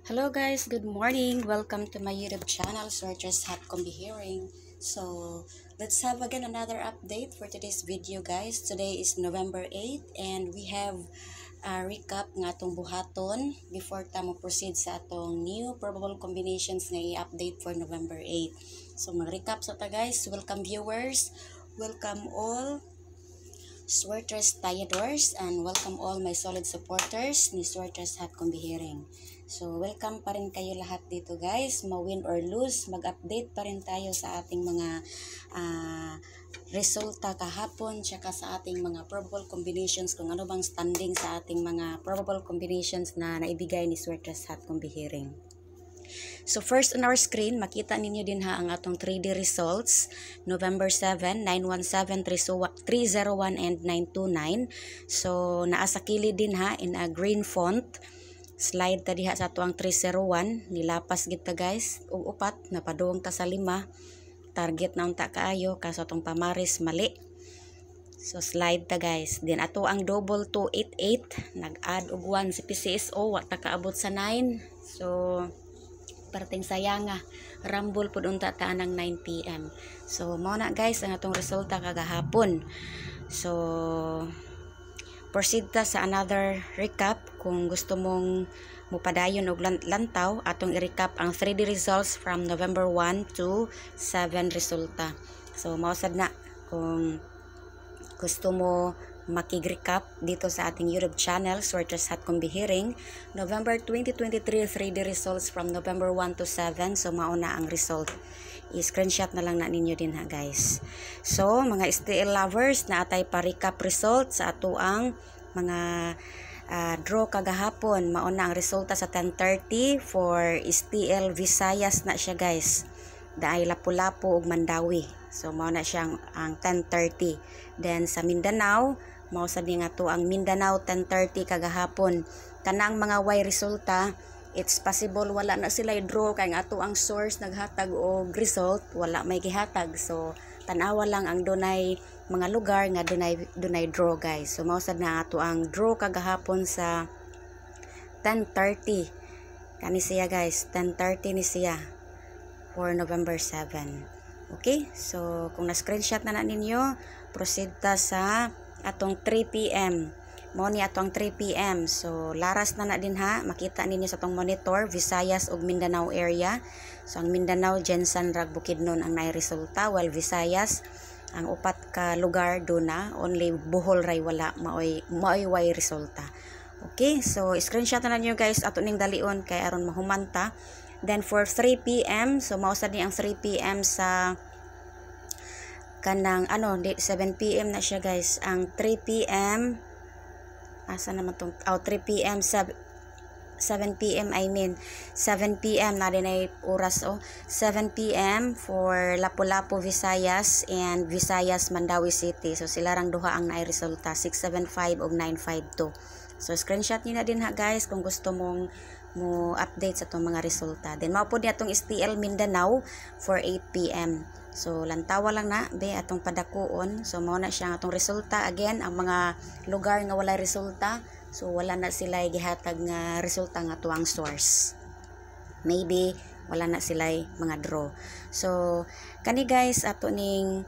Hello guys, good morning. Welcome to my YouTube channel, Searchers Hot Combi Hearing. So, let's have again another update for today's video guys. Today is November 8 and we have a recap ng atong buhaton before ta mo proceed sa atong new probable combinations nga i-update for November 8. So, mag-recap sa ta guys. Welcome viewers. Welcome all Swerters Tayadors, and welcome all my solid supporters ni Swerters Hot Combi Hearing. So, welcome pa rin kayo lahat dito guys. Ma-win or lose, mag-update pa rin tayo sa ating mga resulta kahapon, tsaka sa ating mga probable combinations, kung ano bang standing sa ating mga probable combinations na naibigay ni Swerters Hot Combi Hearing. So first on our screen, makita ninyo din ha ang atong 3D results. November 7, 917, 301, and 929. So naa sa kilid din ha in a green font. Slide ta diha sa ato ang 301. Nilapas gid ta guys. Ug upat, napadung ta sa 5. Target na unta kaayo kaso atong pamaris mali. So slide ta guys. Then ato ang double 288. Nag-add og 1 si PCSO. Wa ta kaabot sa 9. So parating sayang nga rumble pud unta ta ng 9 PM. So mao na guys ang atong resulta kagahapon. So proceed ta sa another recap. Kung gusto mong mupadayon og lantaw, atong i-recap ang 3D results from November 1 to 7 resulta. So mao sad na kung gusto mo makig-recap dito sa ating YouTube channel, Swerters Hot Combi Hearing. November 2023 3D results from November 1 to 7. So mauna ang result. I-screenshot na lang na ninyo din ha guys. So mga STL lovers, na atay pa recap results sa ato ang mga draw kagahapon. Mauna ang resulta sa 10:30 for STL Visayas na siya guys. Daay Lapu-Lapu ug Mandawi. So mao na siyang ang 10:30. Then sa Mindanao, mao sad ni nga to ang Mindanao 10:30 kagahapon. Kanang mga Y resulta, it's possible wala na sila draw kay nga ato ang source naghatag og result, wala may gihatag. So tan-awa lang ang dunay mga lugar nga dunay draw guys. So mao sad na ato ang draw kagahapon sa 10:30. Kani siya guys, 10:30 ni siya for November 7. Okay, so kung na-screenshot na ninyo, proceed ta sa atong 3 PM. Mo ni atong 3 PM. So laras na din ha, makita ninyo sa atong monitor, Visayas ug Mindanao area. So ang Mindanao, Jensan, rag Bukidnon ang naay resulta, while Visayas ang upat ka lugar do na, only Bohol ray wala maoy way resulta. Okay, so screenshot na ninyo guys ato ning dalion kay aron mahumanta. Then for 3 PM, so mao sad ni ang 3 PM sa kanang 7 PM na siya guys. Ang 3 PM asa naman tong 3 PM 7 PM I mean 7 PM na din ay oras 7 PM for Lapu-Lapu Visayas and Visayas Mandawi City. So sila rang duha ang naay resulta 675 ug 952. So screenshot niyo na din ha guys kung gusto mong mo update sa itong mga resulta. Then mao pod atong STL Mindanao for 8 PM. So lantawa lang na be atong padakuon. So mao na siya atong resulta. Again, ang mga lugar nga walay resulta, so wala na sila gihatag nga resulta nga tuang source. Maybe wala na sila mga draw. So kani guys ato ning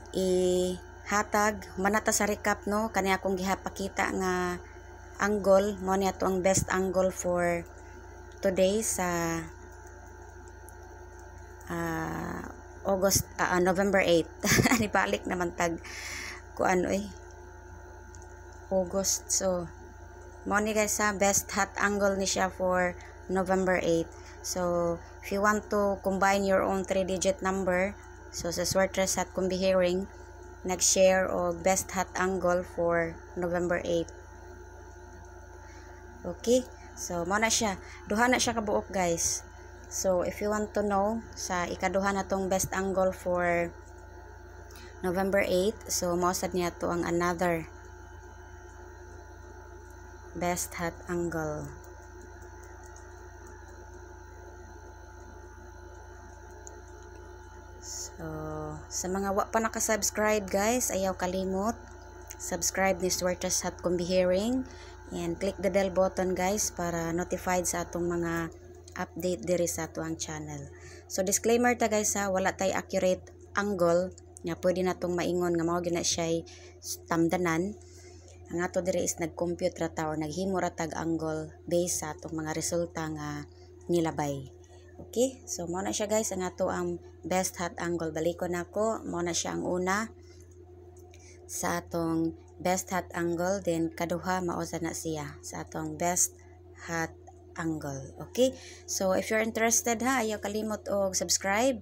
ihatag manata sa recap no, kani akong gihapakita nga angle mo ni ato ang best angle for today sa November 8. Ani balik naman tag kuan August. So mo ni guys sa best hot angle ni siya for November 8. So if you want to combine your own 3-digit number, so sa Swerters Hot Combi Hearing nag-share og best hot angle for November 8. Okay, so mao na siya. Duha na siya kabuok guys. So if you want to know sa ikaduha na tong best angle for November 8, so mao sad niya to ang another best hot angle. So sa mga wa pa naka-subscribe guys, ayaw kalimot subscribe ni Swerters Hot Combi Hearing And click the bell button guys para notified sa atong mga update diri sa atong channel. So disclaimer ta guys ha, wala tay accurate angle nga pwede natong maingon nga mao gina siya tamdanan. Ang ato diri is nag-compute ra ta or naghimo ra tag angle based sa atong mga resulta nga nilabay. Okay, so mao na siya guys ang ato ang best hat angle. Balikon nako, mao na siya ang una sa atong best hat angle, then kaduha mao na siya sa atong best hat angle. Okay, so if you're interested ha, ayaw kalimot og subscribe,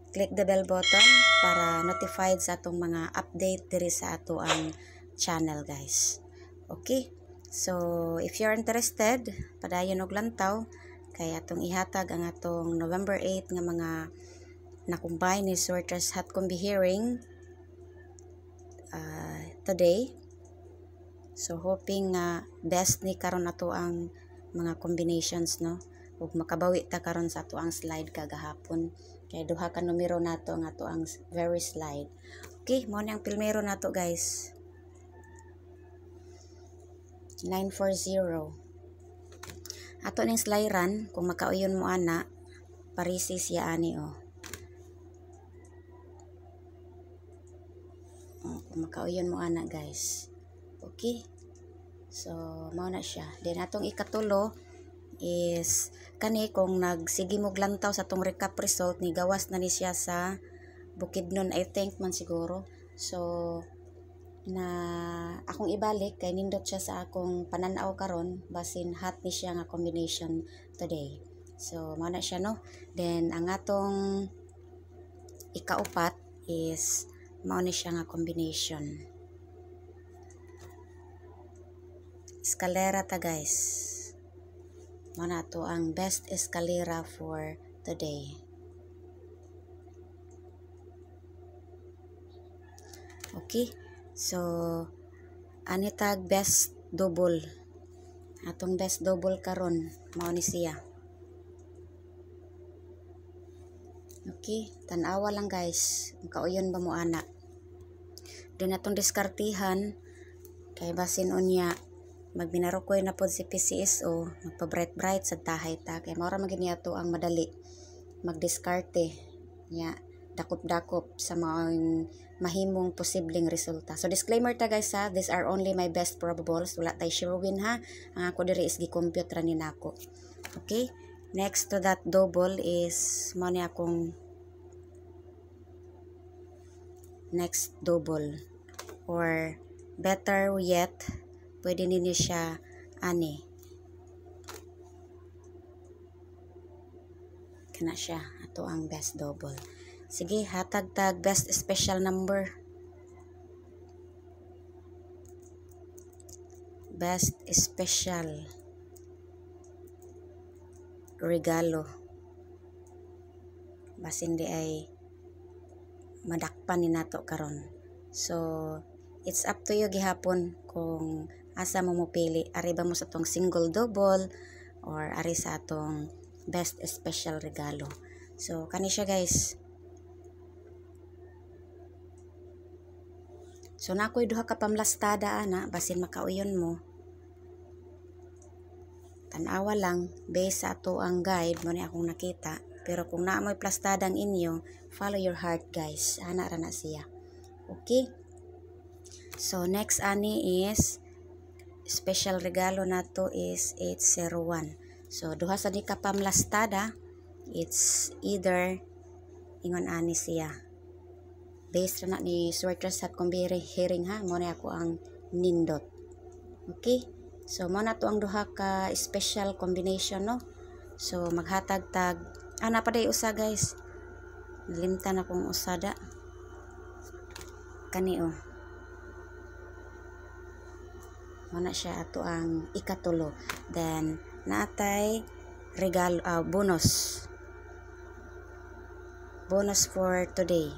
click the bell button para notified sa atong mga update diri sa ato ang channel guys. Okay, so if you're interested, padayon og lantaw kay atong ihatag ang atong November 8 nga mga na-combine ni Sweater's Hat Combi Hearing today. So hoping best ni karon ato ang mga combinations no, ug makabawi ta karon sa ato ang slide kagahapon kay duha ka numero nato ang ato ang very slide. Okay, mo ni ang pilmero nato guys. 940. Ato ning slideran kung makauyon mo ana, parisi siya ani oh. Kung makauyon mo ana guys. Okay, so mao na siya. Then atong ikatulo is kani kung nagsige mo glantaw sa tong recap result ni gawas na ni siya sa Bukidnon, I think man siguro. So na akong ibalik kay nindot siya sa akong pananaw karon basin hat ni siya nga combination today. So mao na siya no. Then ang atong ikaupat is mao ni siya nga combination. Escalera ta guys. Mao na to ang best escalera for today. Okay, so ani tag best double. Atong best double karon mao ni siya. Okay, tan-awa lang guys, kauyon ba mo ana. Then atong diskartihan kay basin unya magbinarukoy na pod si PCSO, magpa-bright sa tahay ta kay mao ra magini ato ang madali magdiskarte nya dakop-dakop sa mga mahimong posibleng resulta. So disclaimer ta guys ha, these are only my best probables, wala tay sure win ha. Ang ako diri is gi-compute ra ni nako. Okay, next to that double is mao ni akong next double, or better yet pwede ninyo siya ani kana siya ato ang best double. Sige, hatag tag best special number. Best special regalo. Basin di ay madakpan ni nato karon. So, it's up to you gihapon kung asa mo mopili. Ari ba mo sa tong single double or ari sa atong best special regalo. So, kani siya guys. So nakoy duha ka pamlastada ana basin makauyon mo. Tan-awa lang based sa ato ang guide mo ni akong nakita. Pero kung naamoy plastada ang inyo, follow your heart guys. Ana ra na siya. Okay? So next ani is special regalo nato is 801. So duha sa di ka pamlastada, it's either ingon ani siya. Based na ni Sweater's Hat Combi Hearing ha, mo na ako ang nindot. Okay, so mo na to ang duha ka special combination no. So maghatag tag ana pa day usa guys, nalimtan akong usada kani oh. Mo na siya ato ang ikatulo. Then naatay regalo bonus for today.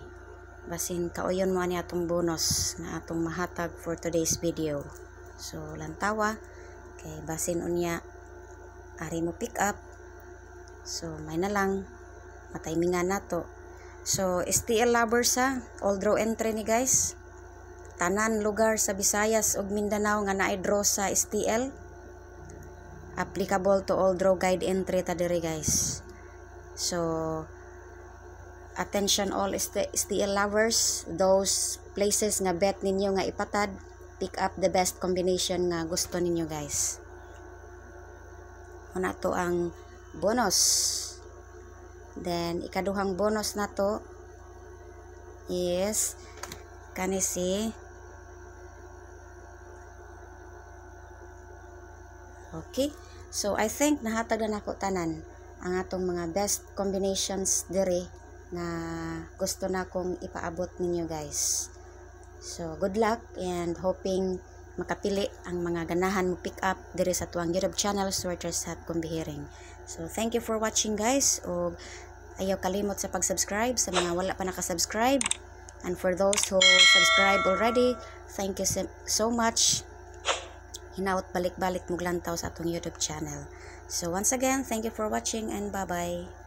Basin kauyon mo ani atong bonus na atong mahatag for today's video. So lantawa kay basin unya ari mo pick up. So may na lang matimingan nato. So STL lovers ha, all draw entry ni guys. tanan lugar sa Visayas ug Mindanao nga naay draw sa STL. Applicable to all draw guide entry ta diri guys. So attention all STL lovers, those places nga bet ninyo nga ipatad, pick up the best combination nga gusto ninyo guys. Una to ang bonus. Then ikaduhang bonus na to is kani si okay. So I think nahatag na nako tanan ang atong mga best combinations diri na gusto na kong ipaabot ninyo guys. So good luck and hoping makapili ang mga ganahan mo pick up diri sa tuwang YouTube channel Sorters Hat Kumbihiring. So thank you for watching guys, ug ayaw kalimot sa pag-subscribe sa mga wala pa nakasubscribe, and for those who subscribe already, thank you so much. Hinaut balik-balik mo glantaw sa atong YouTube channel. So once again, thank you for watching and bye-bye.